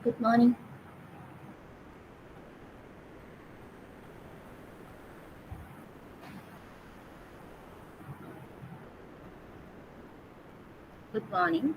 Good morning. Good morning.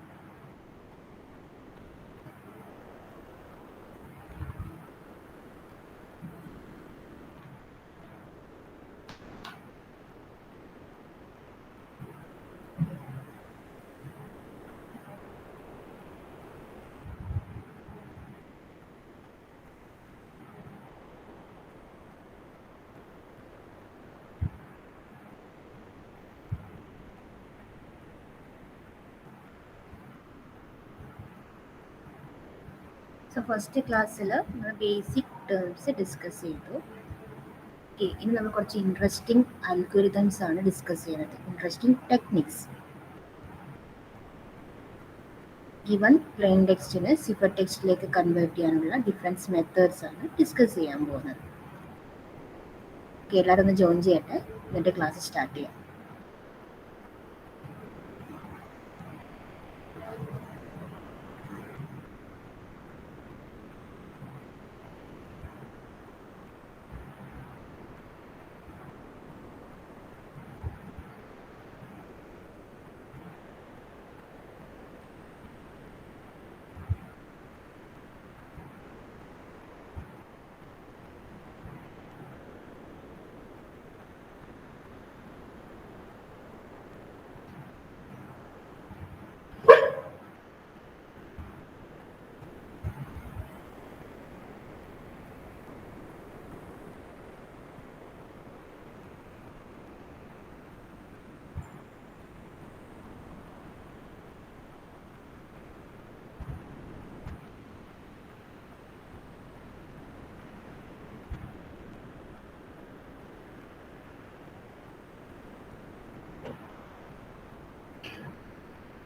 So first ക്ലാസ്സിൽ നമ്മൾ basic terms discuss ചെയ്തു. ഇനി നമ്മൾ കുറച്ച് ഇൻട്രസ്റ്റിംഗ് അൽഗോരിതംസ് ആണ് ഡിസ്കസ് ചെയ്യുന്നത്. Interesting techniques. ഗിവൺ പ്ലെയിൻ ടെക്സ്റ്റിനെ സിഫർ ടെക്സ്റ്റിലേക്ക് കൺവേർട്ട് ചെയ്യാനുള്ള ഡിഫറൻസ് മെത്തേഡ്സ് ആണ് ഡിസ്കസ് ചെയ്യാൻ പോകുന്നത്. എല്ലാവരും ഒന്ന് ജോയിൻ ചെയ്യട്ടെ, എന്നിട്ട് ക്ലാസ് സ്റ്റാർട്ട് ചെയ്യാം.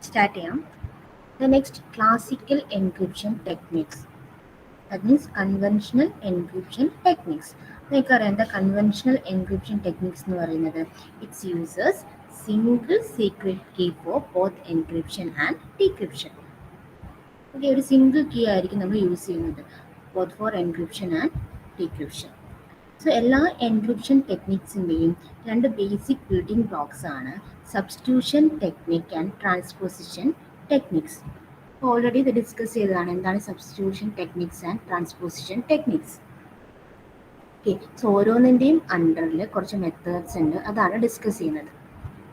സ്റ്റാർട്ട് ചെയ്യാം. The next classical encryption techniques. That means conventional encryption techniques. നിങ്ങൾക്കറിയാം എന്താ കൺവെൻഷണൽ എൻക്രിപ്ഷൻ ടെക്നിക്സ് എന്ന് പറയുന്നത്? It's users single secret key for both encryption and decryption. Okay, ഒരു സിംഗിൾ കീ ആയിരിക്കും നമ്മൾ യൂസ് ചെയ്യുന്നത് both for encryption and decryption. So എല്ലാ encryption ടെക്നിക്സിൻ്റെയും രണ്ട് ബേസിക് ബിൽഡിംഗ് ബ്ലോക്സ് ആണ് substitution technique and transposition techniques. Already ഇത് ഡിസ്കസ് ചെയ്തതാണ് എന്താണ് substitution techniques and transposition techniques. Okay, so ഓരോന്നിൻ്റെയും അണ്ടറിൽ കുറച്ച് മെത്തേഡ്സ് ഉണ്ട്, അതാണ് ഡിസ്കസ് ചെയ്യുന്നത്.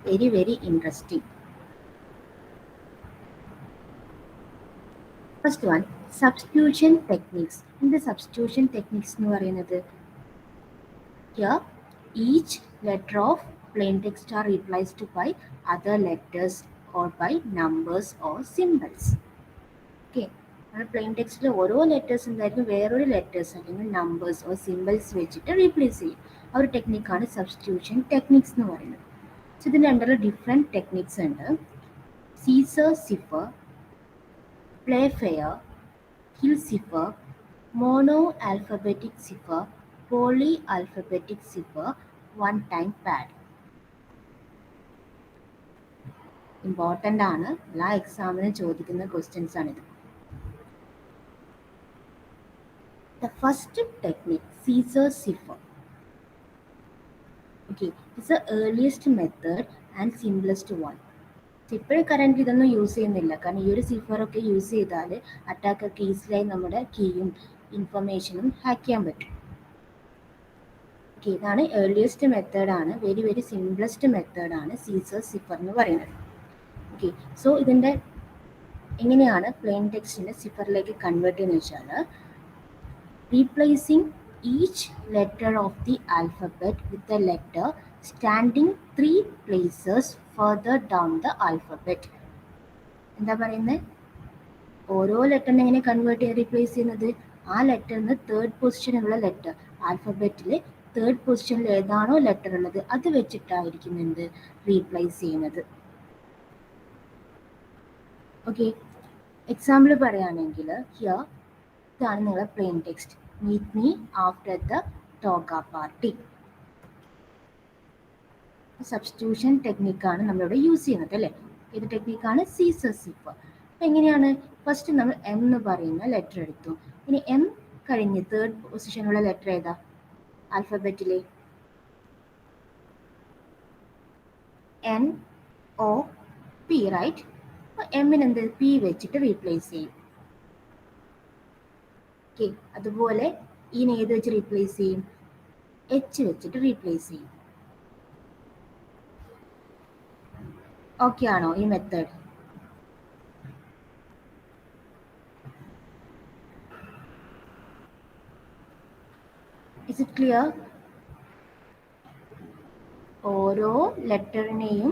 Very very interesting. First one, substitution techniques. എന്ത് സബ്സ്റ്റിറ്റ്യൂഷൻ ടെക്നിക്സ് എന്ന് പറയുന്നത്? Here, each letter of plain text are replaced by other letters or by numbers or symbols. Okay, plain ടെക്സ്റ്റിൽ ഓരോ ലെറ്റേഴ്സ് എന്തായിരിക്കും വേറൊരു ലെറ്റേഴ്സ് അല്ലെങ്കിൽ നമ്പേഴ്സ് ഓർ സിമ്പിൾസ് വെച്ചിട്ട് replace ചെയ്യും. ആ ഒരു ടെക്നിക്കാണ് സബ്സ്റ്റിറ്റ്യൂഷൻ ടെക്നിക്സ് എന്ന് പറയുന്നത്. സോ ഇതിൻ്റെ അണ്ടറിൽ ഡിഫറെൻറ്റ് ടെക്നിക്സ് ഉണ്ട്. Caesar cipher, Playfair, Hill cipher, monoalphabetic cipher, polyalphabetic cipher, one time pad. Important ആണ്, എല്ലാ എക്സാമിനും ചോദിക്കുന്ന ക്വസ്റ്റ്യൻസ് ആണിത്. The first technique, Caesar cipher. Okay, it's the earliest method and simplest one. ഇപ്പോൾ current ഇതൊന്നും use ചെയ്യുന്നില്ല, കാരണം ഈ ഒരു സിഫറൊക്കെ യൂസ് ചെയ്താൽ അറ്റാക്കർക്ക് ഈസിലായി നമ്മുടെ കീയും ഇൻഫർമേഷനും ഹാക്ക് ചെയ്യാൻ പറ്റും. ഓക്കെ, ഇതാണ് ഏർലിയസ്റ്റ് മെത്തേഡാണ്, വെരി വെരി സിംപ്ലസ്റ്റ് മെത്തേഡാണ് സീസർ സിഫർ എന്ന് പറയുന്നത്. ഓക്കെ, സോ ഇതിൻ്റെ എങ്ങനെയാണ് പ്ലെയിൻ ടെക്സ്റ്റിനെ സിഫറിലേക്ക് കൺവേർട്ട് ചെയ്യുന്നത് വെച്ചാൽ replacing each letter of the alphabet with a letter standing 3 places further down the alphabet. എന്താ പറയുന്നത്? ഓരോ ലെറ്ററിനെ എങ്ങനെ കൺവേർട്ട് ചെയ്ത് റീപ്ലേസ് ചെയ്യുന്നത്? ആ ലെറ്ററിന് തേർഡ് പൊസിഷനിലുള്ള ലെറ്റർ, ആൽഫബറ്റിൽ തേർഡ് പൊസിഷനിൽ ഏതാണോ ലെറ്റർ ഉള്ളത് അത് വെച്ചിട്ടായിരിക്കും എന്ത് റീപ്ലേസ് ചെയ്യുന്നത്. ഓക്കെ, എക്സാമ്പിൾ പറയുകയാണെങ്കിൽ ഹിയർ ഇതാണ് നിങ്ങളുടെ plain text. Meet me after the toga party. Substitution ടെക്നിക്കാണ് നമ്മളിവിടെ യൂസ് ചെയ്യുന്നത് അല്ലേ? ഏത് ടെക്നിക്കാണ്? Caesar cipher. അപ്പം എങ്ങനെയാണ് ഫസ്റ്റ് നമ്മൾ എം എന്ന് പറയുന്ന ലെറ്റർ എടുത്തു. ഇനി എം കഴിഞ്ഞ് തേർഡ് പൊസിഷനുള്ള ലെറ്റർ ഏതാ ആൽഫബറ്റിലെ? N O P, right? അപ്പോൾ എമ്മിന് എന്ത് പി വെച്ചിട്ട് റീപ്ലേസ് ചെയ്യും. ഓക്കെ, അതുപോലെ ഇനി ഏത് വെച്ച് റീപ്ലേസ് ചെയ്യും? എച്ച് വെച്ചിട്ട് റീപ്ലേസ് ചെയ്യും. ഓക്കെ ആണോ ഈ മെത്തേഡ്? Is it clear? ഓരോ ലെറ്ററിനെയും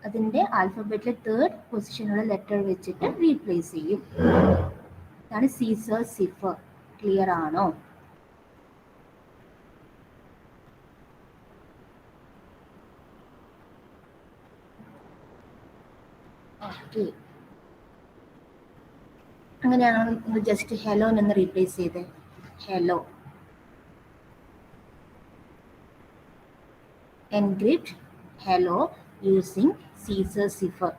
അതിൻ്റെ ആൽഫബറ്റിലെ തേർഡ് പൊസിഷനുള്ള ലെറ്റർ വെച്ചിട്ട് റീപ്ലേസ് ചെയ്യും. ഇതാണ് സീസർ സിഫർ. ക്ലിയർ ആണോ? ഓക്കെ, അങ്ങനെയാണ് ജസ്റ്റ് ഹെലോ എന്ന് റീപ്ലേസ് ചെയ്ത് hello. Encrypt hello using Caesar cipher.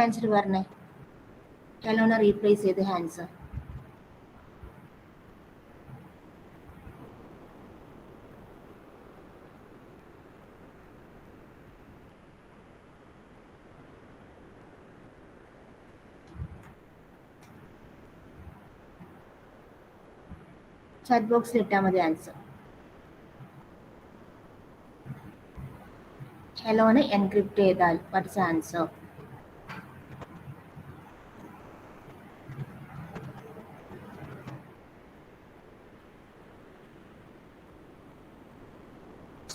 Answer പറഞ്ഞേ. ഹെലോനെ റീപ്ലേസ് ചെയ്ത് ആൻസർ. ചാറ്റ് ബോക്സിൽ ഇട്ടാൽ മതി ആൻസർ. ഹെലോനെ എൻക്രിപ്റ്റ് ചെയ്താൽ what's answer?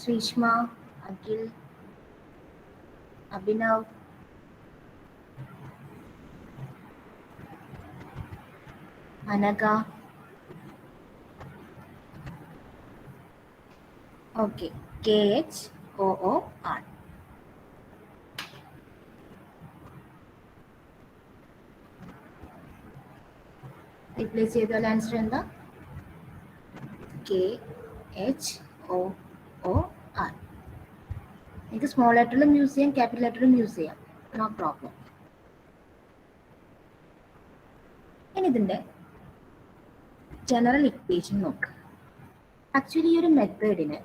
Sreeshma, Akhil, Abhinav, Anagha. Okay, KHOOR. Replace ചെയ്താൽ ആൻസർ എന്താ? KHOOR. എനിക്ക് സ്മോൾ ലെറ്ററിലും യൂസ് ചെയ്യാം, ക്യാപിറ്റൽ ലെറ്ററിലും യൂസ് ചെയ്യാം, നോ പ്രോബ്ലം. ഇനി ഇതിൻ്റെ ജനറൽ ഇക്വേഷൻ നോക്കാം. ആക്ച്വലി ഈ ഒരു മെത്തേഡിന്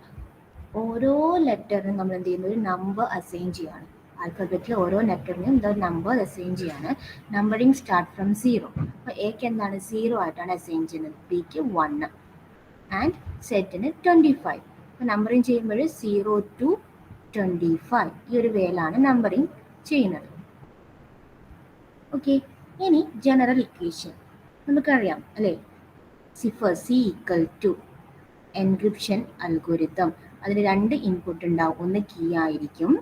ഓരോ ലെറ്ററിനും നമ്മൾ എന്ത് ചെയ്യുന്നു? ഒരു നമ്പർ അസൈൻ ചെയ്യാണ്. ആൽഫബറ്റിലെ ഓരോ ലെറ്ററിനും എന്താ നമ്പർ അസൈൻ ചെയ്യാണ്. Numbering start from 0. അപ്പോൾ എക്ക് എന്താണ് 0 ആയിട്ടാണ് അസൈൻ ചെയ്യുന്നത്, ബിക്ക് 1 ആൻഡ് സെറ്റിന് 25. അപ്പോൾ നമ്പറിങ് ചെയ്യുമ്പോൾ 0 to 25 ഈ ഒരു വേയിലാണ് നമ്പറിങ് ചെയ്യുന്നത്. ഓക്കെ, ഇനി ജനറൽ ഇക്വേഷൻ നമുക്കറിയാം അല്ലേ? Cipher C equal to encryption algorithm. അതിന് 2 ഇൻപുട്ട് ഉണ്ടാവും. ഒന്ന് കീ ആയിരിക്കും,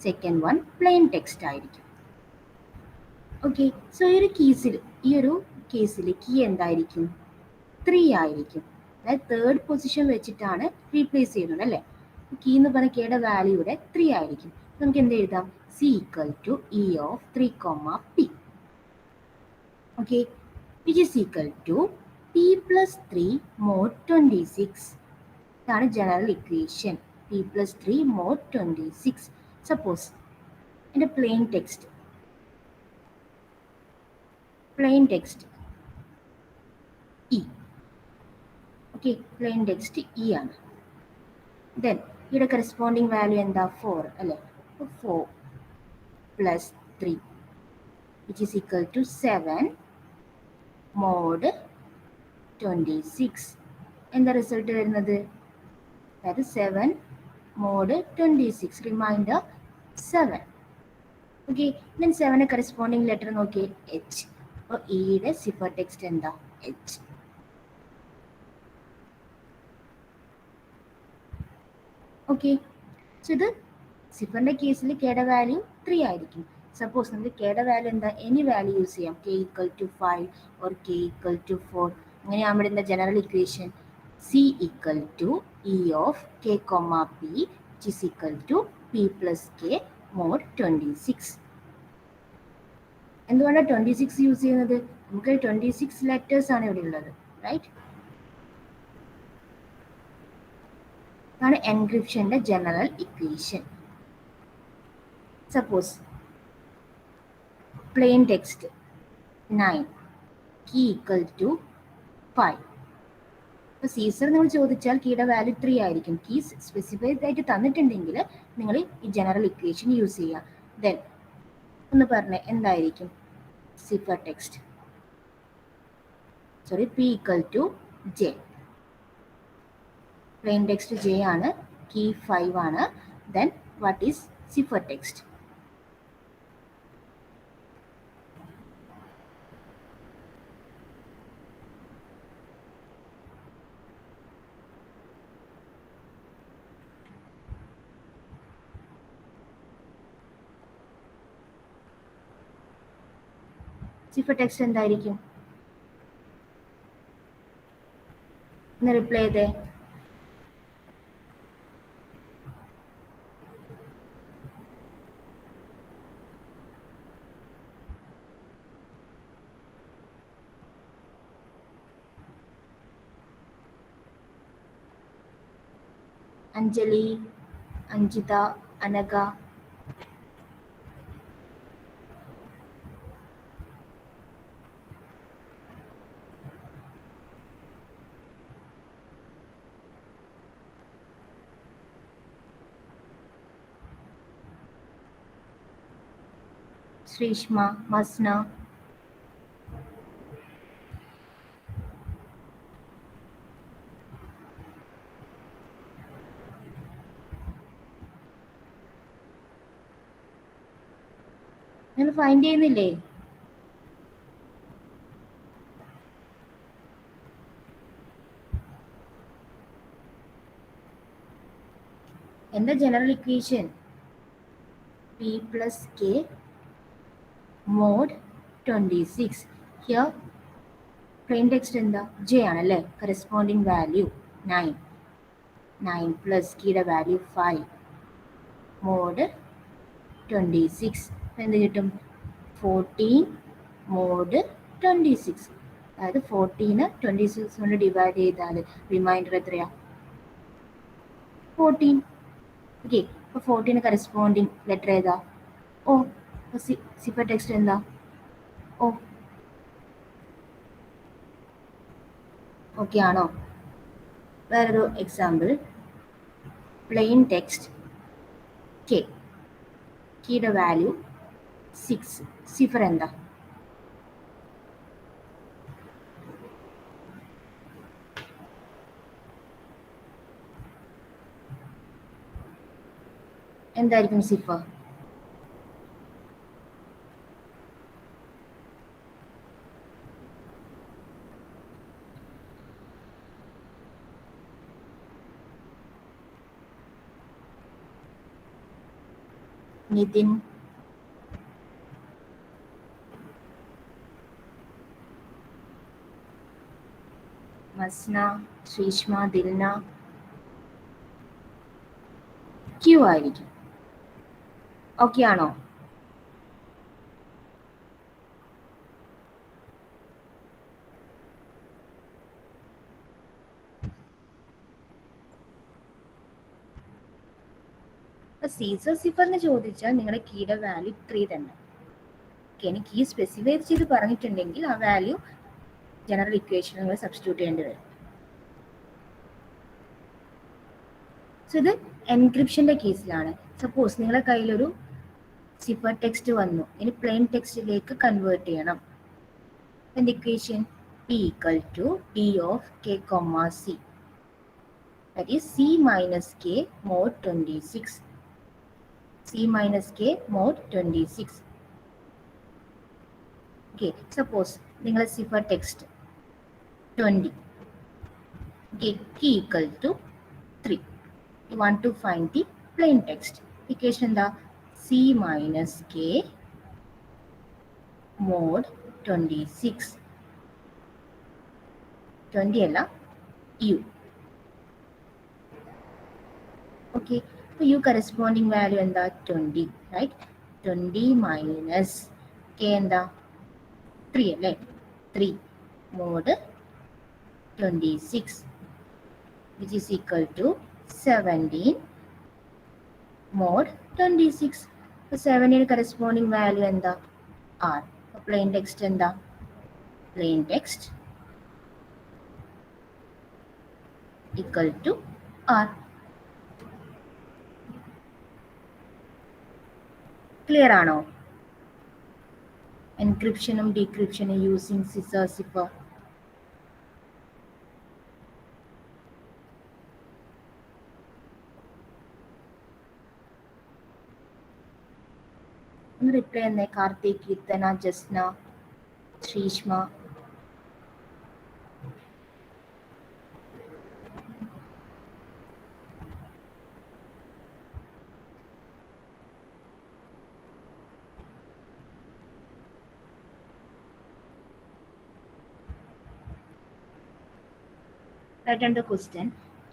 സെക്കൻഡ് വൺ പ്ലെയിൻ ടെക്സ്റ്റ് ആയിരിക്കും. ഓക്കെ, സോ ഈ ഒരു കേസിൽ കീ എന്തായിരിക്കും? 3 ആയിരിക്കും. അതായത് തേർഡ് പൊസിഷൻ വെച്ചിട്ടാണ് റീപ്ലേസ് ചെയ്യുന്നത് അല്ലേ? കീ എന്ന് പറഞ്ഞ കെയുടെ വാല്യൂ ഇവിടെ 3 ആയിരിക്കും. നമുക്ക് എന്ത് എഴുതാം? C equal to E of 3, P. Okay, which is equal to P plus 3 mod 26. ഇതാണ് general equation. P plus 3 mod 26. Suppose എൻ്റെ plain text E. Okay, plain text E ആണ്. ദെൻ ഇവിടെ കറസ്പോണ്ടിങ് വാല്യൂ എന്താ? 4 അല്ലേ? 4 plus 3 which is equal to 7 mod 26. എന്താ result വരുന്നത്? that is 7 mod 26, remainder 7. Okay, then 7 corresponding letter നോക്കിയേ, H. അപ്പോൾ ഇയുടെ സിഫർ ടെക്സ്റ്റ് എന്താ? H. ഓക്കെ, സോ ഇത് സിഫറിൻ്റെ കേസിൽ കെയുടെ വാല്യൂ 3 ആയിരിക്കും. സപ്പോസ് നമുക്ക് കെയുടെ വാല്യൂ എന്താ? എനി വാല്യൂ യൂസ് ചെയ്യാം. K equal to 5 or K equal to 4. അങ്ങനെയാകുമ്പോൾ എന്താ general equation? C equal to E of K, P which is equal to P plus K mod 26. എന്തുകൊണ്ടാണ് 26 യൂസ് ചെയ്യുന്നത്? നമുക്ക് 26 ലെറ്റേഴ്സ് ആണ് ഇവിടെ ഉള്ളത്, റൈറ്റ്? ഇതാണ് എൻക്രിപ്ഷന്റെ general equation. Suppose plain text 9 key equal to 5. അപ്പോൾ സീസർ നിങ്ങൾ ചോദിച്ചാൽ കീയുടെ വാല്യൂ 3 ആയിരിക്കും. കീ സ്പെസിഫൈഡ് ആയിട്ട് തന്നിട്ടുണ്ടെങ്കിൽ നിങ്ങൾ ഈ ജനറൽ ഇക്വേഷൻ യൂസ് ചെയ്യുക. ദെൻ ഒന്ന് പറഞ്ഞേ എന്തായിരിക്കും cipher text? Sorry, P equal to J. Plain text J ആണ്, കീ 5 ആണ്. Then what is cipher text? Cipher text എന്തായിരിക്കും? ഒന്ന് റിപ്ലൈ ചെയ്തേ. അഞ്ജലി, അഞ്ജിത, അനഘ. ശ്രീഷ്മ, മസ്ന. നിങ്ങൾ ഫൈൻഡ് ചെയ്യുന്നില്ലേ? എന്താ general equation? P plus K mod 26. Here plain text എന്താ? ജെ ആണല്ലേ. Corresponding value 9. 9 പ്ലസ് കീയുടെ വാല്യൂ 5 മോഡ് 26. എന്ത് കിട്ടും? 14 മോഡ് 26. അതായത് 14 26 കൊണ്ട് ഡിവൈഡ് ചെയ്താൽ റിമൈൻഡർ എത്രയാ? 14. ഓക്കെ, അപ്പോൾ 14 കറസ്പോണ്ടിങ് ലെറ്റർ ഏതാ? ഓ. സിഫർ ടെക്സ്റ്റ് എന്താ? ഓ. ഓക്കെ ആണോ? വേറൊരു എക്സാമ്പിൾ. പ്ലെയിൻ ടെക്സ്റ്റ് കെ, കീയുടെ വാല്യൂ 6. സിഫർ എന്താ? എന്തായിരിക്കും സിഫർ? നിതിൻ, മസ്ന, ശ്രീഷ്മ, ദിൽന. ക്യൂ ആയിരിക്കും. ഓക്കെ ആണോ? സീസർ സിഫറിന് ചോദിച്ചാൽ നിങ്ങളുടെ കീയുടെ വാല്യൂ 3 തന്നെ. ഇനി കീ സ്പെസിഫൈ ചെയ്ത് പറഞ്ഞിട്ടുണ്ടെങ്കിൽ ആ വാല്യൂ ജനറൽ ഇക്വേഷൻ നിങ്ങൾ സബ്സ്റ്റിറ്റ്യൂട്ട് ചെയ്യേണ്ടി വരും. സോ ഇത് എൻക്രിപ്ഷന്റെ കേസിലാണ്. സപ്പോസ് നിങ്ങളുടെ കയ്യിലൊരു സിഫർ ടെക്സ്റ്റ് വന്നു, ഇനി പ്ലെയിൻ ടെക്സ്റ്റിലേക്ക് കൺവേർട്ട് ചെയ്യണം. എന്ത് equation? P equal to D of K comma C, that is C minus K mod 26. C minus K mod 26. Okay, suppose നിങ്ങളുടെ cipher text 20, okay, key equal to 3. You want to find the plain text. Equation എന്താ? C minus K mod 26. 20 അല്ല, U. Okay, so U corresponding value എന്താ? 20, right? 20 minus K എന്താ? 3 അല്ലേ? 3 mod 26 which is equal to 17 mod 26. അപ്പോൾ 7 corresponding value എന്താ? R. plain text എന്താ? plain text equal to R. Clear ആണോ? എൻക്രിപ്ഷനും ഡീക്രിപ്ഷനും using scissor cipher. ഒന്ന് reply എന്നേ. Karthik, Keerthana, Jasna, Sreeshma. Write the question.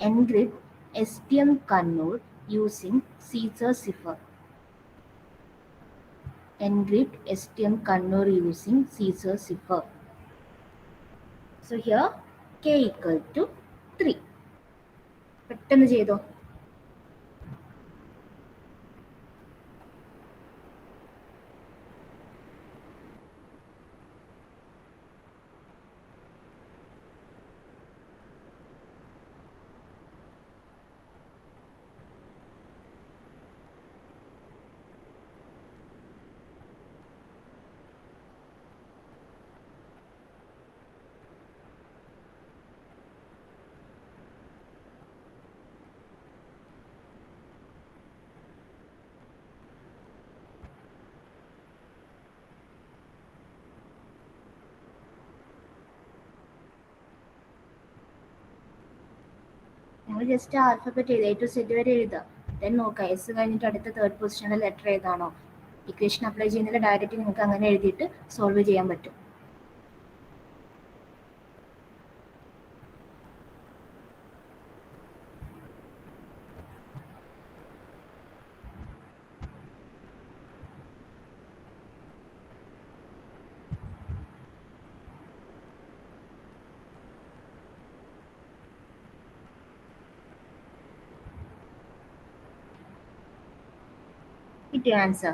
Encrypt STM Kannur using Caesar cipher. Encrypt STM Kannur using Caesar cipher. So here k equal to 3. പെട്ടെന്ന് ചെയ്തോ. നമ്മൾ just alphabet എഴുതുക, A to Z വരെ എഴുതുക. Then നോക്കുക എസ് കഴിഞ്ഞിട്ട് അടുത്ത തേർഡ് പൊസിഷനിലെ ലെറ്റർ ഏതാണോ. ഇക്വേഷൻ അപ്ലൈ ചെയ്യുന്നില്ല, ഡയറക്റ്റ് നിങ്ങൾക്ക് അങ്ങനെ എഴുതിയിട്ട് സോൾവ് ചെയ്യാൻ പറ്റും. കിട്ടിയോ ആൻസർ?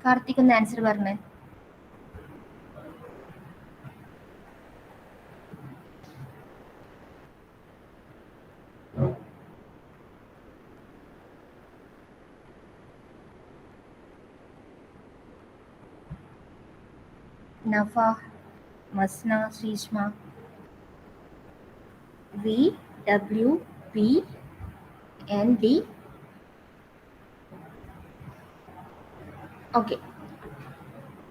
കാർത്തിക് ഒന്ന് ആൻസർ പറഞ്ഞേ. Nafa, Masna, Sreeshma. VWPND. Okay,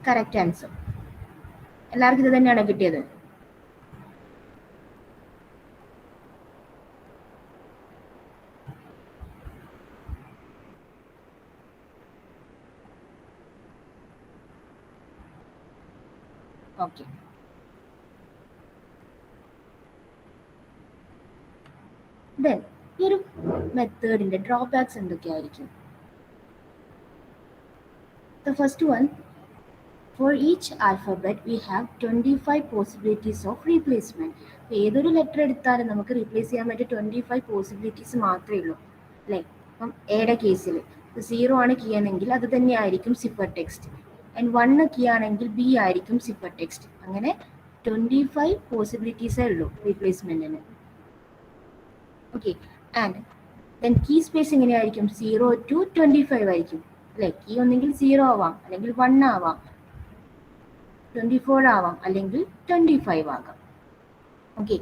correct answer. എല്ലാവർക്കും ഇത് തന്നെയാണോ കിട്ടിയത്? ഓക്കെ, ദെൻ ഈ ഒരു മെത്തേഡിന്റെ ഡ്രോബാക്സ് എന്തൊക്കെയായിരിക്കും? The first one, for each alphabet we have 25 possibilities of replacement. ഏതൊരു ലെറ്റർ എടുത്താലും നമുക്ക് റീപ്ലേസ് ചെയ്യാൻ പറ്റിയ 25 പോസിബിലിറ്റീസ് മാത്രമേ ഉള്ളൂ അല്ലേ? അപ്പം എയുടെ കേസിൽ 0 ആണ് കീ ആണെങ്കിൽ അത് തന്നെയായിരിക്കും സിഫർ ടെക്സ്റ്റ്, ആൻഡ് 1 കീ ആണെങ്കിൽ ബി ആയിരിക്കും സിഫർ ടെക്സ്റ്റ്. അങ്ങനെ 25 പോസിബിലിറ്റീസേ ഉള്ളൂ റീപ്ലേസ്മെന്റിന്. Okay, and then key space എങ്ങനെയായിരിക്കും? 0 to 25 ആയിരിക്കും അല്ലെ? കീ ഒന്നെങ്കിൽ 0 ആവാം, അല്ലെങ്കിൽ 1 ആവാം, 24 ആവാം, അല്ലെങ്കിൽ 25 ആകാം. ഓക്കെ,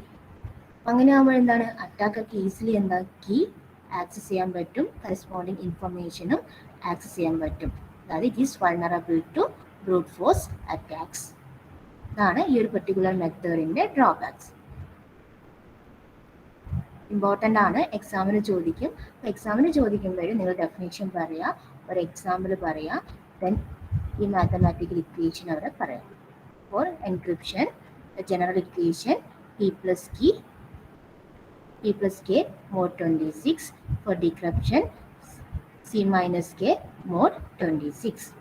അങ്ങനെ ആകുമ്പോൾ എന്താണ്, അറ്റാക്കർക്ക് ഈസിലി എന്താ കീ ആക്സസ് ചെയ്യാൻ പറ്റും, കറസ്പോണ്ടിങ് ഇൻഫർമേഷനും ആക്സസ് ചെയ്യാൻ പറ്റും. അതായത് it is vulnerable to brute force attacks. ഇതാണ് ഈ ഒരു പെർട്ടിക്കുലർ മെത്തേഡിന്റെ ഡ്രോബാക്സ്. ഇമ്പോർട്ടൻ്റ് ആണ്, എക്സാമിന് ചോദിക്കും. എക്സാമിന് ചോദിക്കുമ്പോഴും നിങ്ങൾ ഡെഫിനേഷൻ പറയുക, ഒരു എക്സാമ്പിൾ പറയുക, ദെൻ ഈ മാത്തമാറ്റിക്കൽ ഇക്വേഷൻ അവിടെ പറയാം. For encryption general equation P plus K mod 26. For decryption C minus K mod 26.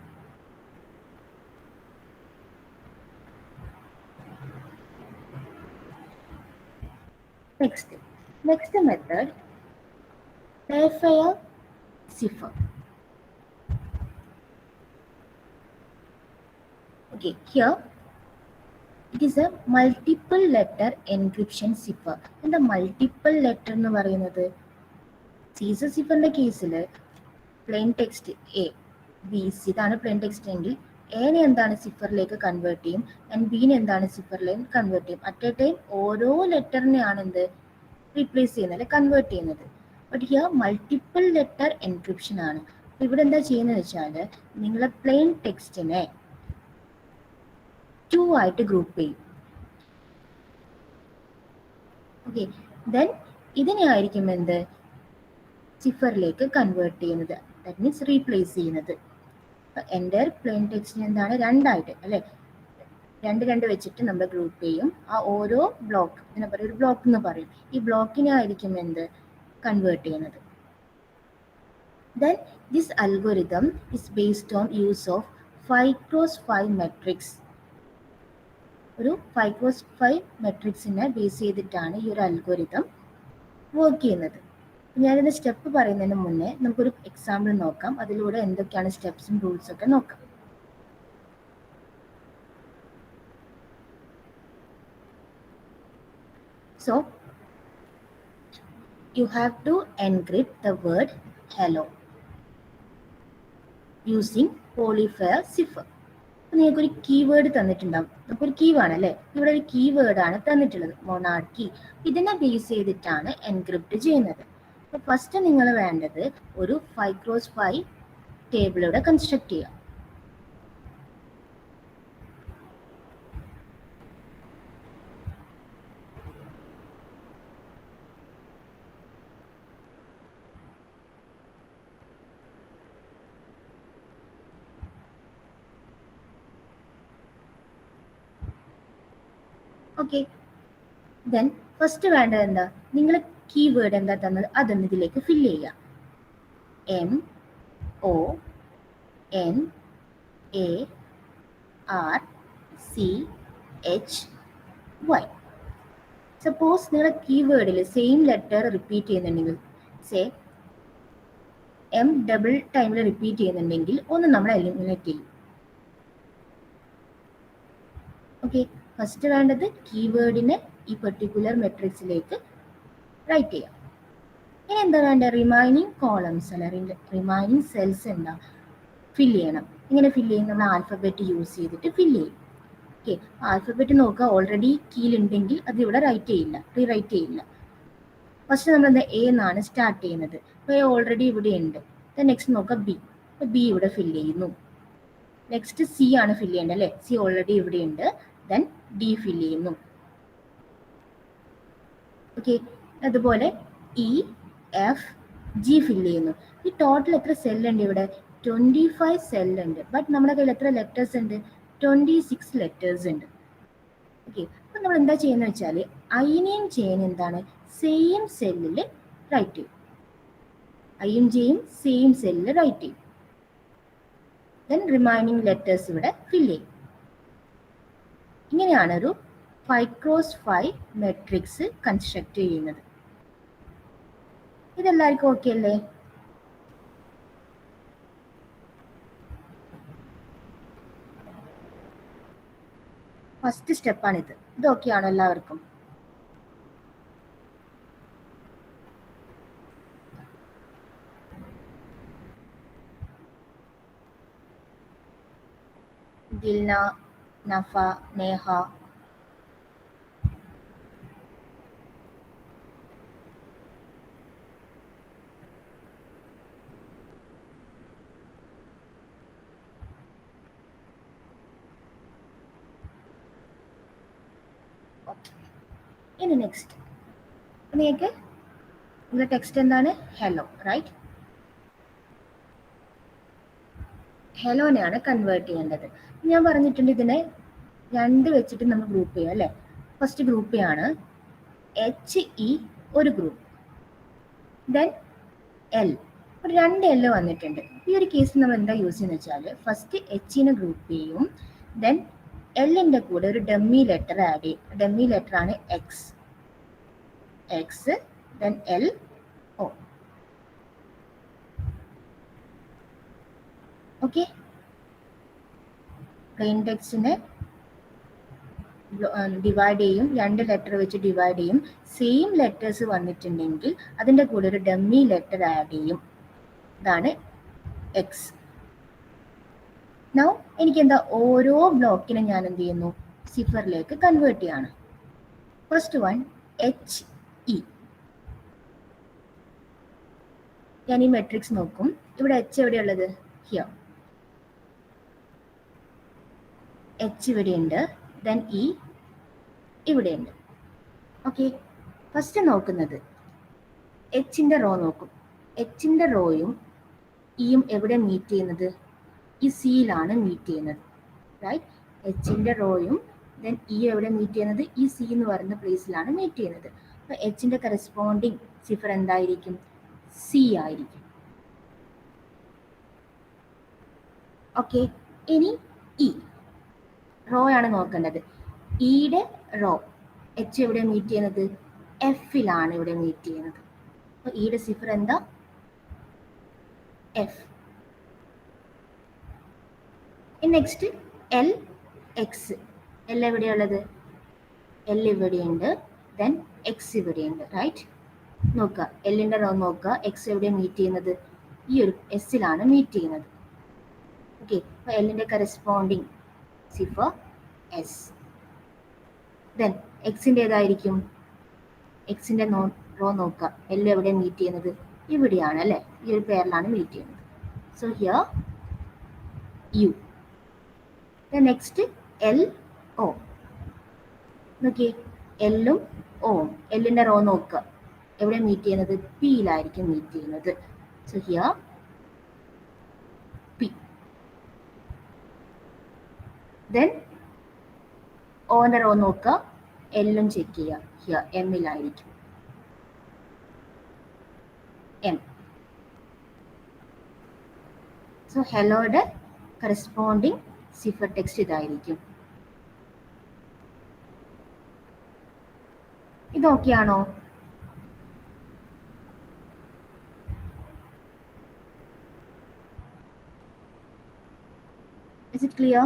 Next method, Playfair cipher. Okay, here it is a multiple letter encryption cipher. And the multiple letter എന്ന് പറയുന്നത് Caesar സിഫറിന്റെ കേസിൽ plain text A B C ഇതാണ് plain text എങ്കിൽ എനെ എന്താണ് സിഫറിലേക്ക് convert ചെയ്യും, ആൻഡ് ബിനെ എന്താണ് സിഫറിലേക്ക് കൺവേർട്ട് ചെയ്യും. അറ്റ് എ ടൈം ഓരോ ലെറ്ററിനെയാണ് എന്ത് റീപ്ലേസ് ചെയ്യുന്നത്, അല്ലെ കൺവേർട്ട് ചെയ്യുന്നത്. But here multiple letter encryption ആണ്. അപ്പോൾ ഇവിടെ എന്താ ചെയ്യുന്നത് വെച്ചാൽ നിങ്ങളെ പ്ലെയിൻ ടെക്സ്റ്റിനെ 2 ആയിട്ട് ഗ്രൂപ്പ് ചെയ്യും. ഓക്കെ, ദെൻ ഇതിനെ ആയിരിക്കും എന്ത് സിഫറിലേക്ക് കൺവേർട്ട് ചെയ്യുന്നത്, ദാറ്റ് മീൻസ് റീപ്ലേസ് ചെയ്യുന്നത്. എൻ്റെ പ്ലെയിൻ ടെക്സ്റ്റിന് എന്താണ് രണ്ടായിട്ട് അല്ലെ, രണ്ട് വെച്ചിട്ട് നമ്മൾ ഗ്രൂപ്പ് ചെയ്യും. ആ ഓരോ ബ്ലോക്ക് ഇതിനെ പറയും ഒരു ബ്ലോക്ക് എന്ന് പറയും. ഈ ബ്ലോക്കിനെ ആയിരിക്കും എന്ത് കൺവേർട്ട് ചെയ്യുന്നത്. Then this algorithm is based own use of 5x5 matrix. ഒരു 5x5 മെട്രിക്സിനെ ബേസ് ചെയ്തിട്ടാണ് ഈ ഒരു അൽഗോരിതം വർക്ക് ചെയ്യുന്നത്. ഞാനിത് സ്റ്റെപ്പ് പറയുന്നതിന് മുന്നേ നമുക്കൊരു എക്സാമ്പിൾ നോക്കാം, അതിലൂടെ എന്തൊക്കെയാണ് സ്റ്റെപ്സും റൂൾസ് ഒക്കെ നോക്കാം. So you have to encrypt the word hello using Polyfair cipher. നിങ്ങൾക്കൊരു കീവേഡ് തന്നിട്ടുണ്ടാവും, നമുക്കൊരു കീ വേണം അല്ലേ, ഇവിടെ ഒരു കീവേഡാണ് തന്നിട്ടുള്ളത് മൊണാർക്കി. ഇതിനെ ബേസ് ചെയ്തിട്ടാണ് എൻക്രിപ്റ്റ് ചെയ്യുന്നത്. അപ്പോൾ ഫസ്റ്റ് നിങ്ങൾ വേണ്ടത് ഒരു 5x5 ടേബിൾ ഇവിടെ കൺസ്ട്രക്ട് ചെയ്യാം. ഓക്കെ, ദെൻ ഫസ്റ്റ് വേണ്ടത് എന്താ, നിങ്ങൾ കീവേഡ് എന്താ തന്നത് അതൊന്ന് ഇതിലേക്ക് ഫില്ല് ചെയ്യുക. MONARCHY. സപ്പോസ് നിങ്ങളുടെ കീവേഡിൽ സെയിം ലെറ്റർ റിപ്പീറ്റ് ചെയ്യുന്നുണ്ടെങ്കിൽ, സേ M ഡബിൾ ടൈമിൽ റിപ്പീറ്റ് ചെയ്യുന്നുണ്ടെങ്കിൽ ഒന്ന് നമ്മൾ എലിമിനേറ്റ് ചെയ്യും. ഓക്കെ, ഫസ്റ്റ് വേണ്ടത് കീവേഡിനെ ഈ പെർട്ടിക്കുലർ മെട്രിക്സിലേക്ക് റൈറ്റ് ചെയ്യാം. ഇനി എന്താ വേണ്ട, റിമൈനിങ് കോളംസ് അല്ല റിമൈനിങ് സെൽസ് എന്താ ഫില്ല് ചെയ്യണം. ഇങ്ങനെ ഫില്ല് ചെയ്യും, നമ്മൾ ആൽഫബറ്റ് യൂസ് ചെയ്തിട്ട് ഫില്ല് ചെയ്യും. ഓക്കെ, ആൽഫബറ്റ് നോക്കുക, ഓൾറെഡി കീയിലുണ്ടെങ്കിൽ അത് ഇവിടെ റൈറ്റ് ചെയ്യില്ല, റീറൈറ്റ് ചെയ്യില്ല. ഫസ്റ്റ് നമ്മൾ എന്താ എ എന്നാണ് സ്റ്റാർട്ട് ചെയ്യുന്നത്, അപ്പോൾ എ ഓൾറെഡി ഇവിടെ ഉണ്ട്. നെക്സ്റ്റ് നോക്കുക ബി, അപ്പോൾ ബി ഇവിടെ ഫില്ല് ചെയ്യുന്നു. നെക്സ്റ്റ് സി ആണ് ഫില്ല് ചെയ്യേണ്ടത് അല്ലേ, സി ഓൾറെഡി ഇവിടെ ഉണ്ട്. ദെൻ ഡി ഫില്ല് ചെയ്യുന്നു. ഓക്കെ, അതുപോലെ ഇ എഫ് ജി ഫില്ല് ചെയ്യുന്നു. ഈ ടോട്ടൽ എത്ര സെല്ലുണ്ട് ഇവിടെ, 25 സെല്ലുണ്ട്. ബട്ട് നമ്മുടെ കയ്യിൽ എത്ര ലെറ്റേഴ്സ് ഉണ്ട്, 26 ലെറ്റേഴ്സ് ഉണ്ട്. ഓക്കെ, അപ്പം നമ്മൾ എന്താ ചെയ്യുന്നത് വെച്ചാൽ ഐനെയും ജെയും എന്താണ് സെയിം സെല്ലിൽ റൈറ്റ് ചെയ്യും. ഐയും ജെയും സെയിം സെല്ലിൽ റൈറ്റ് ചെയ്യും. ദെൻ റിമൈനിങ് ലെറ്റേഴ്സ് ഇവിടെ ഫില്ല് ചെയ്യും. ഇങ്ങനെയാണ് ഒരു 5x5 മെട്രിക്സ് കൺസ്ട്രക്ട് ചെയ്യുന്നത്. ഇതെല്ലാവർക്കും ഓക്കെ അല്ലേ? ഫസ്റ്റ് സ്റ്റെപ്പാണിത്. ഇത് ഓക്കെ ആണോ എല്ലാവർക്കും? ദിൽന, നഫ, നേഹ, ഇനി നെക്സ്റ്റ് നിങ്ങൾക്ക് ഇവിടെ ടെക്സ്റ്റ് എന്താണ്? Hello, right? ഹെലോനെയാണ് കൺവേർട്ട് ചെയ്യേണ്ടത്. ഞാൻ പറഞ്ഞിട്ടുണ്ട് ഇതിനെ രണ്ട് വെച്ചിട്ട് നമ്മൾ ഗ്രൂപ്പ് ചെയ്യാം അല്ലേ? ഫസ്റ്റ് ഗ്രൂപ്പ് ചെയ്യാണ് HE ഒരു ഗ്രൂപ്പ്, ദെൻ L ഒരു രണ്ട് L വന്നിട്ടുണ്ട്. ഈ ഒരു കേസിൽ നമ്മൾ എന്താ യൂസ് ചെയ്യുന്നത് വെച്ചാൽ ഫസ്റ്റ് Hനെ ഗ്രൂപ്പ് ചെയ്യും, ദെൻ Lന്റെ കൂടെ ഒരു ഡമ്മി ലെറ്റർ ആഡ് ചെയ്യും. ഡമ്മി ലെറ്റർ ആണ് X, then L O. Okay, plain ടെക്സ്റ്റിനെ ഡിവൈഡ് ചെയ്യും, രണ്ട് ലെറ്റർ വെച്ച് ഡിവൈഡ് ചെയ്യും. സെയിം ലെറ്റേഴ്സ് വന്നിട്ടുണ്ടെങ്കിൽ അതിൻ്റെ കൂടെ ഒരു ഡമ്മി ലെറ്റർ ആഡ് ചെയ്യും. ഇതാണ് എക്സ്. നൗ എനിക്ക് എന്താ, ഓരോ ബ്ലോക്കിനും ഞാൻ എന്ത് ചെയ്യുന്നു, സിഫറിലേക്ക് കൺവേർട്ട് ചെയ്യാണ്. First one HE. ഞാൻ ഈ മെട്രിക്സ് നോക്കും. ഇവിടെ H എവിടെയുള്ളത്? ഹിയർ. H ഇവിടെയുണ്ട്, ദെൻ E ഇവിടെയുണ്ട്. ഓക്കെ, ഫസ്റ്റ് നോക്കുന്നത് Hന്റെ റോ നോക്കും. Hന്റെ റോയും ഇയും എവിടെ മീറ്റ് ചെയ്യുന്നത്? ഈ സിയിലാണ് മീറ്റ് ചെയ്യുന്നത്, റൈറ്റ്? Hന്റെ റോയും ദെൻ ഇ എവിടെ മീറ്റ് ചെയ്യുന്നത്? ഈ സി എന്ന് പറയുന്ന പ്ലേസിലാണ് മീറ്റ് ചെയ്യുന്നത്. അപ്പോൾ Hന്റെ കറസ്പോണ്ടിങ് സിഫർ എന്തായിരിക്കും? സി ആയിരിക്കും. ഓക്കെ, ഇനി ഇ റോ ആണ് നോക്കേണ്ടത്. ഇയുടെ റോ H എവിടെ മീറ്റ് ചെയ്യുന്നത്? എഫിലാണ് ഇവിടെ മീറ്റ് ചെയ്യുന്നത്. അപ്പോൾ ഇയുടെ സിഫർ എന്താ? F. Next L X. L എവിടെയുള്ളത്? L ഇവിടെയുണ്ട്, ദെൻ X ഇവിടെയുണ്ട്, റൈറ്റ്? നോക്കുക, Lന്റെ റോ നോക്കുക. X എവിടെ മീറ്റ് ചെയ്യുന്നത്? ഈ ഒരു എസിലാണ് മീറ്റ് ചെയ്യുന്നത്. ഓക്കെ, അപ്പോൾ Lന്റെ കറസ്പോണ്ടിങ് സിഫർ എസ്. ദെൻ എക്സിൻ്റെ ഏതായിരിക്കും? എക്സിൻ്റെ റോ നോക്കുക. L എവിടെ മീറ്റ് ചെയ്യുന്നത്? ഇവിടെയാണ് അല്ലേ? ഈ ഒരു പേരിലാണ് മീറ്റ് ചെയ്യുന്നത്. So here U. Next L O. നോക്കിയേ, എല്ലും ഓവും. Lന്റെ റോ നോക്കുക, എവിടെ മീറ്റ് ചെയ്യുന്നത്? പിയിലായിരിക്കും മീറ്റ് ചെയ്യുന്നത്. So here P. ദെൻ ഓന്റെ റോ നോക്കുക, എല്ലും ചെക്ക് ചെയ്യുക. ഹിയർ എമ്മിലായിരിക്കും, എം. സോ ഹെലോയുടെ കറസ്പോണ്ടിങ് സിഫർ ടെക്സ്റ്റ് ഇതായിരിക്കും. ഇതൊക്കെയാണോ? Is it clear?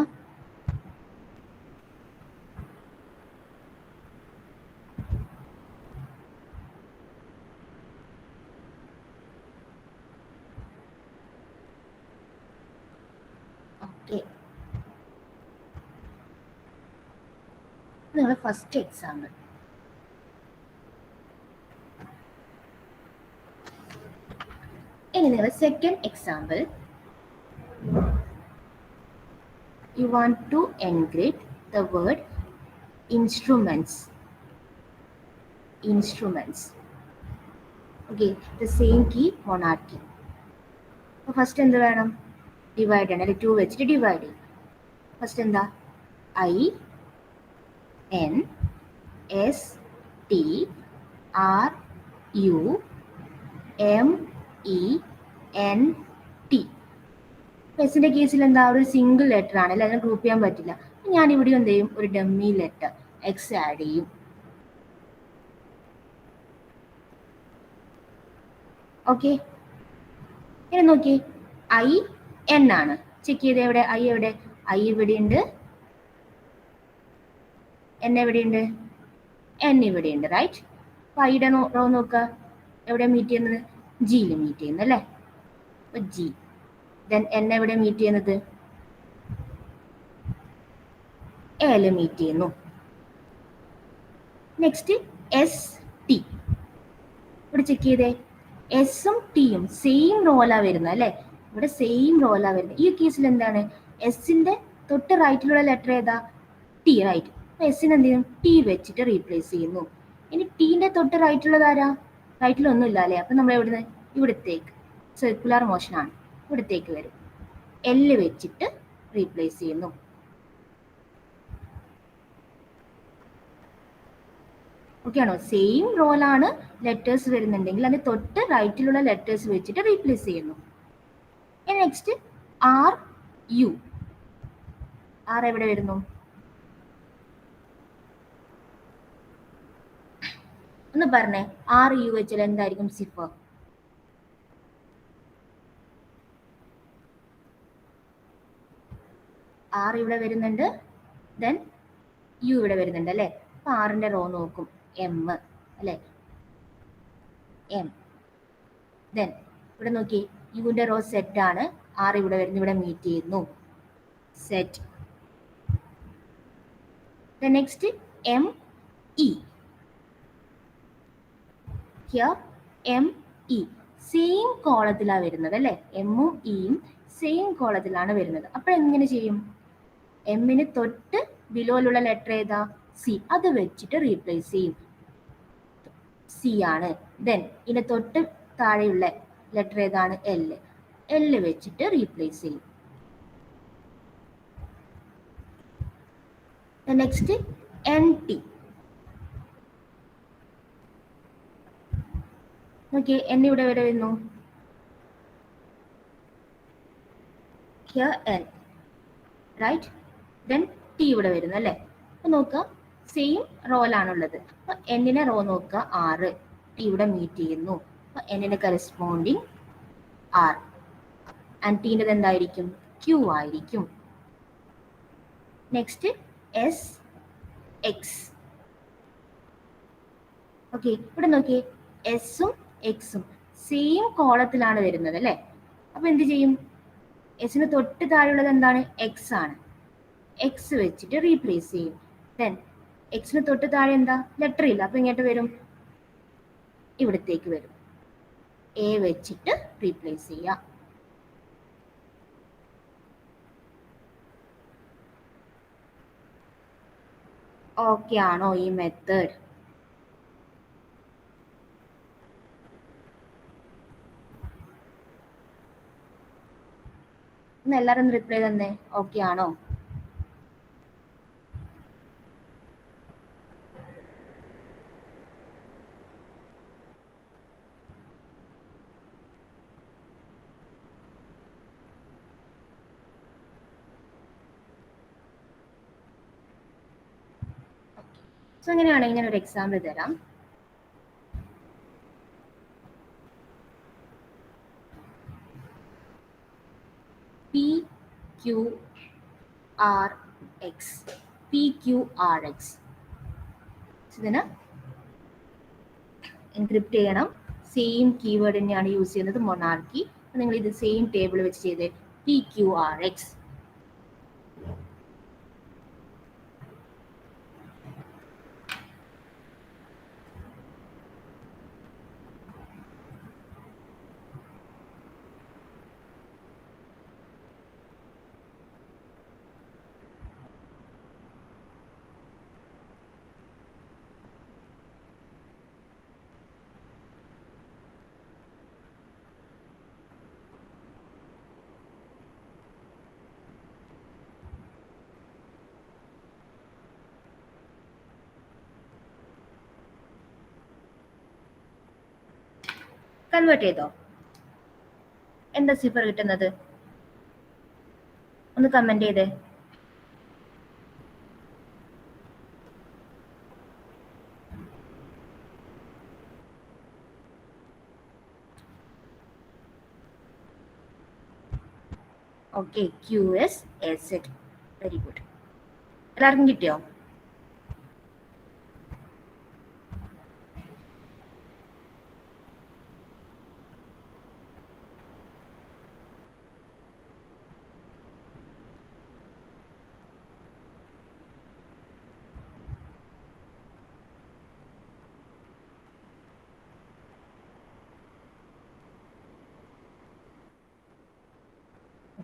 Okay. നിങ്ങളുടെ ഫസ്റ്റ് എക്സാമ്പിൾ. ഇനി നിങ്ങളുടെ second example. You want to encrypt the word instruments. Instruments. Okay, the same key monarchy. അപ്പോൾ ഫസ്റ്റ് എന്ത് വേണം? ഡിവൈഡ് ആണ് അല്ലെ? 2 വെച്ചിട്ട് ഡിവൈഡ് ചെയ്യും. ഫസ്റ്റ് എന്താ? INSTRUMENT. എസിന്റെ കേസിൽ എന്താ? ഒരു സിംഗിൾ ലെറ്റർ ആണ് അല്ലെ? അതിനെ ഗ്രൂപ്പ് ചെയ്യാൻ പറ്റില്ല. ഞാൻ ഇവിടെ എന്ത് ചെയ്യും? ഒരു ഡമ്മി ലെറ്റർ എക്സ് ആഡ് ചെയ്യും. ഓക്കെ, ഇനി നോക്കി, IN ആണ്. ചെക്ക് ചെയ്ത് എവിടെ? I എവിടെ? I ഇവിടെയുണ്ട്, N എവിടെയുണ്ട്? N ഇവിടെയുണ്ട്, റൈറ്റ്? അപ്പൊ ഐയുടെ റോ നോക്കുക, എവിടെ മീറ്റ് ചെയ്യുന്നത്? ജിയിൽ മീറ്റ് ചെയ്യുന്നത് അല്ലേ? അപ്പൊ ജി. ദെൻ N എവിടെ മീറ്റ് ചെയ്യുന്നത്? എല് മീറ്റ് ചെയ്യുന്നു. Next ST. ഇവിടെ ചെക്ക് ചെയ്തേ, എസും ടിയും സെയിം റോലാ വരുന്നത് അല്ലേ? ഇവിടെ സെയിം റോലാ വരുന്നത്. ഈ കേസിൽ എന്താണ്? എസിന്റെ തൊട്ട് റൈറ്റിലുള്ള ലെറ്റർ ഏതാ? T, right? അപ്പൊ എസിന് എന്ത് ചെയ്യും? ടി വെച്ചിട്ട് റീപ്ലേസ് ചെയ്യുന്നു. ഇനി ടീന്റെ തൊട്ട് റൈറ്റുള്ളത് ആരാ? റൈറ്റിലൊന്നും ഇല്ല അല്ലേ? അപ്പം നമ്മൾ എവിടുന്ന് ഇവിടത്തേക്ക് സർക്കുലർ മോഷനാണ്, ഇവിടത്തേക്ക് വരും. എല്ല് വെച്ചിട്ട് റീപ്ലേസ് ചെയ്യുന്നു. ഓക്കെ ആണോ? സെയിം റോളാണ് ലെറ്റേഴ്സ് വരുന്നുണ്ടെങ്കിൽ അതിന് തൊട്ട് റൈറ്റിലുള്ള ലെറ്റേഴ്സ് വെച്ചിട്ട് റീപ്ലേസ് ചെയ്യുന്നു. Next are you. ആർ എവിടെ വരുന്നു? ഒന്ന് പറഞ്ഞേ, ആർ യു വെച്ചാൽ എന്തായിരിക്കും സിഫർ? ആർ ഇവിടെ വരുന്നുണ്ട്, ദെൻ യു ഇവിടെ വരുന്നുണ്ട് അല്ലേ? അപ്പൊ ആറിന്റെ റോ നോക്കും, എം അല്ലേ? എം. ദെൻ ഇവിടെ നോക്കി, യുവിന്റെ റോ സെറ്റ് ആണ്, ആർ ഇവിടെ വരുന്നു, ഇവിടെ മീറ്റ് ചെയ്യുന്നു, set. Next M E. Here M E same കോളത്തിലാണ് വരുന്നത് അല്ലേ? എമ്മും ഇയും സെയിം കോളത്തിലാണ് വരുന്നത്. അപ്പോൾ എങ്ങനെ ചെയ്യും? എമ്മിന് തൊട്ട് ബിലോയിലുള്ള ലെറ്റർ ഏതാ? സി. അത് വെച്ചിട്ട് റീപ്ലേസ് ചെയ്യും. സി ആണ്. ദെൻ ഇതിന് തൊട്ട് താഴെയുള്ള ലെറ്റർ ഏതാണ്? എൽ. എൽ വെച്ചിട്ട് റീപ്ലേസ് ചെയ്യും. Next N T. നോക്കിയേ, എൻ ഇവിടെ വരെ വരുന്നു, here N, right? Then T ഇവിടെ വരുന്നു അല്ലേ? അപ്പൊ നോക്കുക, സെയിം റോലാണുള്ളത്. അപ്പൊ എന്നിനെ റോ നോക്കുക 6, ടി ഇവിടെ മീറ്റ് ചെയ്യുന്നു. അപ്പൊ എന്നിന് കറസ്പോണ്ടിങ് ആർ ആൻഡ് ടീൻ്റെ എന്തായിരിക്കും? ക്യൂ ആയിരിക്കും. Next S X. ഓക്കെ, ഇവിടെ നോക്കിയേ, എസും എക്സും സെയിം കോളത്തിലാണ് വരുന്നത് അല്ലേ? അപ്പൊ എന്ത് ചെയ്യും? എസിന് തൊട്ട് താഴെയുള്ളത് എന്താണ്? എക്സ് ആണ്. എക്സ് വെച്ചിട്ട് റീപ്ലേസ് ചെയ്യും. ദെൻ എക്സിന് തൊട്ട് താഴെ എന്താ? ലെറ്റർ ഇല്ല, അപ്പൊ ഇങ്ങോട്ട് വരും, ഇവിടത്തേക്ക് വരും, എ വെച്ചിട്ട് റീപ്ലേസ് ചെയ്യാം. ഓക്കെ ആണോ ഈ മെത്തേഡ്? ഒന്ന് എല്ലാരും റിപ്ലൈ തന്നെ, ഓക്കെ ആണോ? സോ അങ്ങനെയാണെങ്കിൽ ഞാൻ ഒരു എക്സാമ്പിൾ തരാം. P Q R X, P Q R X. ഇതിന് എൻക്രിപ്റ്റ് ചെയ്യണം. സെയിം കീവേഡ് തന്നെയാണ് യൂസ് ചെയ്യുന്നത്, മൊണാർക്കി. നിങ്ങൾ ഇത് സെയിം ടേബിൾ വെച്ച് ചെയ്ത് P Q R X. Convert ചെയ്തോ? എന്താ സിഫർ കിട്ടുന്നത്? ഒന്ന് കമന്റ് ചെയ്തേ. Okay, QS AZ. Very good. എല്ലാവർക്കും കിട്ടിയോ?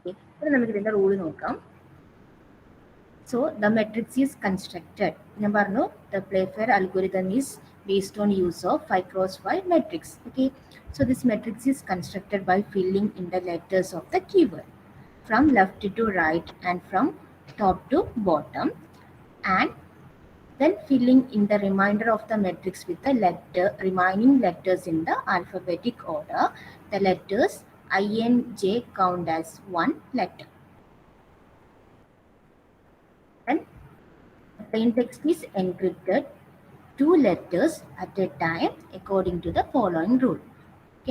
അപ്പോൾ നമുക്ക് ഇതിന്റെ റൂൾ നോക്കാം. So the matrix is constructed. ഞാൻ പറഞ്ഞു the Playfair algorithm is based on use of 5 cross 5 matrix. Okay, so this matrix is constructed by filling in the letters of the keyword from left to right and from top to bottom, and then filling in the remainder of the matrix with the remaining letters in the alphabetic order. The letters I and J count as one letter. Then the plain text is encrypted 2 letters at a time according to the following rule.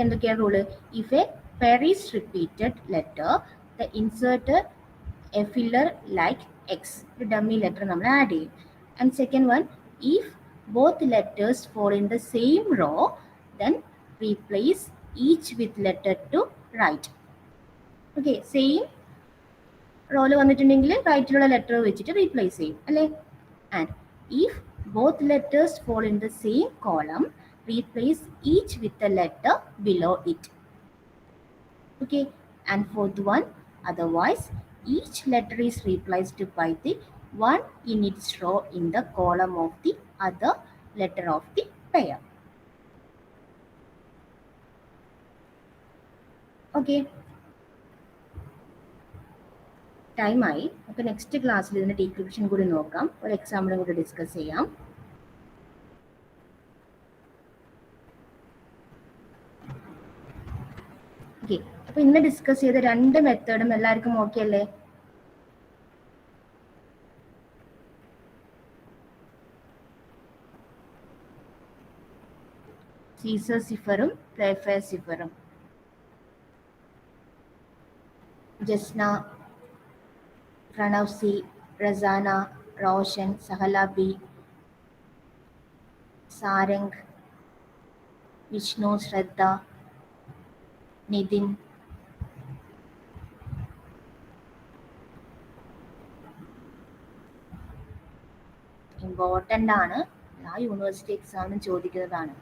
എന്തൊക്കെയാണ് rule? If a pair is repeated letter, the insert a filler like X, ഒരു dummy letter നമ്മൾ add ചെയ്യും. And second one, if both letters fall in the same row, then replace each with letter to right. Okay, same റോയിൽ വന്നിട്ടുണ്ടെങ്കിൽ റൈറ്റിലുള്ള letter വെച്ചിട്ട് replace ചെയ്യും അല്ലേ. And if both letters fall in the same column, replace each with a letter below it. Okay, and fourth one, otherwise each letter is replaced by the one in its row in the column of the other letter of the pair. Okay, time ആയി. അപ്പോൾ next ക്ലാസ്സിൽ ഇതിൻ്റെ decryption കൂടി നോക്കാം, ഒരു എക്സാമ്പിളും കൂടി discuss ചെയ്യാം. Okay, അപ്പോൾ ഇന്ന് ഡിസ്കസ് ചെയ്ത 2 മെത്തേഡും എല്ലാവർക്കും ഓക്കെ അല്ലേ? Caesar സിഫറും Playfair സിഫറും. Jasna, Pranav C, Rasana, Roshan, Sahala B, Sarang, Vishnu, ശ്രദ്ധ, നിതിൻ. ഇമ്പോർട്ടൻ്റ് ആണ്, എല്ലാ യൂണിവേഴ്സിറ്റി എക്സാമിനും ചോദിക്കുന്നതാണ്.